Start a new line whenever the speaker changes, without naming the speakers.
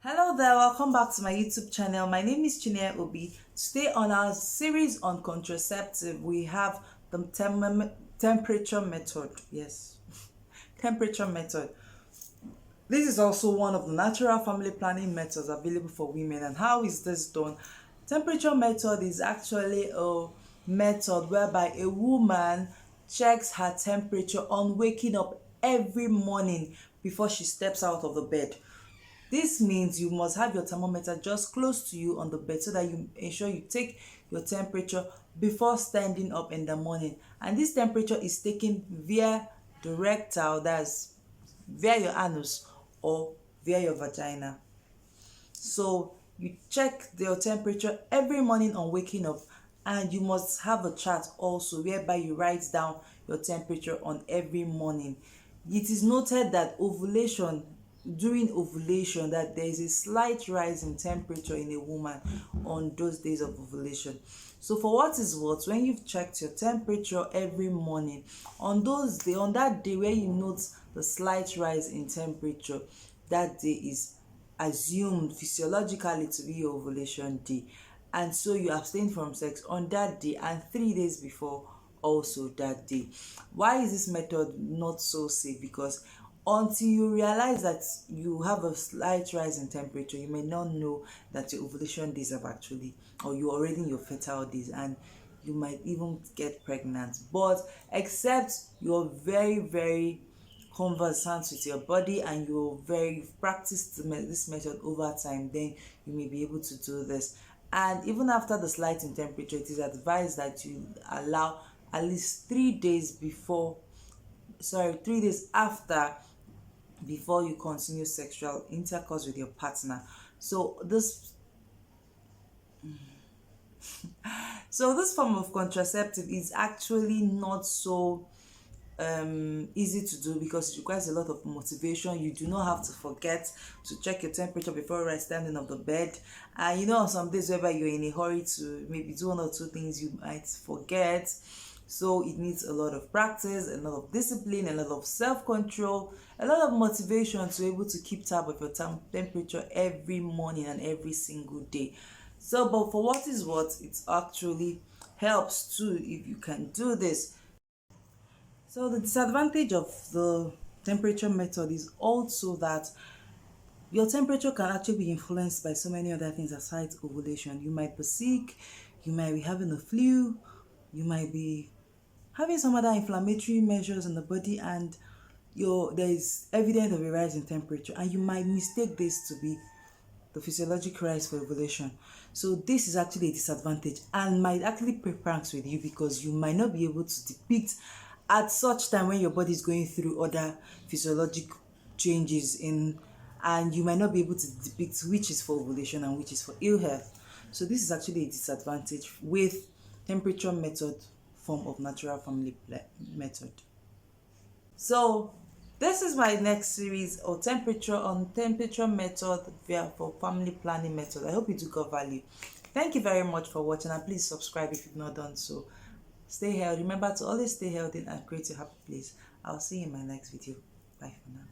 Hello there, welcome back to my YouTube channel. My name is Chinea Obi. Today on our series on contraceptive, we have the temperature method. Yes, temperature method. This is also one of the natural family planning methods available for women. And how is this done? Temperature method is actually a method whereby a woman checks her temperature on waking up every morning before she steps out of the bed. This means you must have your thermometer just close to you on the bed so that you ensure you take your temperature before standing up in the morning. And this temperature is taken via the rectal, that's via your anus or via your vagina. So you check your temperature every morning on waking up, and you must have a chart also whereby you write down your temperature on every morning. It is noted that during ovulation, that there is a slight rise in temperature in a woman on those days of ovulation. So for what is what, when you've checked your temperature every morning, on that day where you note the slight rise in temperature, that day is assumed physiologically to be your ovulation day, and so you abstain from sex on that day and 3 days before also that day. Why is this method not so safe? Because until you realize that you have a slight rise in temperature, you may not know that your ovulation days have actually, or you're already in your fertile days, and you might even get pregnant. But except you're very conversant with your body and you've practiced this method over time, then you may be able to do this. And even after the slight in temperature, it is advised that you allow at least 3 days after, before you continue sexual intercourse with your partner. So this form of contraceptive is actually not so easy to do, because it requires a lot of motivation. You do not have to forget to check your temperature before you're standing up the bed. And on some days whereby you're in a hurry to maybe do one or two things, you might forget. So it needs a lot of practice, a lot of discipline, a lot of self-control, a lot of motivation to be able to keep tab of your temperature every morning and every single day. So, but for what is what, it actually helps too if you can do this. So the disadvantage of the temperature method is also that your temperature can actually be influenced by so many other things aside ovulation. You might be sick, you might be having a flu, you might be having some other inflammatory measures in the body, and there is evidence of a rise in temperature, and you might mistake this to be the physiological rise for ovulation. So this is actually a disadvantage and might actually play pranks with you, because you might not be able to depict at such time when your body is going through other physiological changes and you might not be able to depict which is for ovulation and which is for ill health. So this is actually a disadvantage with temperature method form of natural family method. So this is my next series on temperature method for family planning method. I hope you do got value. Thank you very much for watching, and please subscribe if you've not done so. Stay healthy. Remember to always stay healthy and create a happy place. I'll see you in my next video. Bye for now.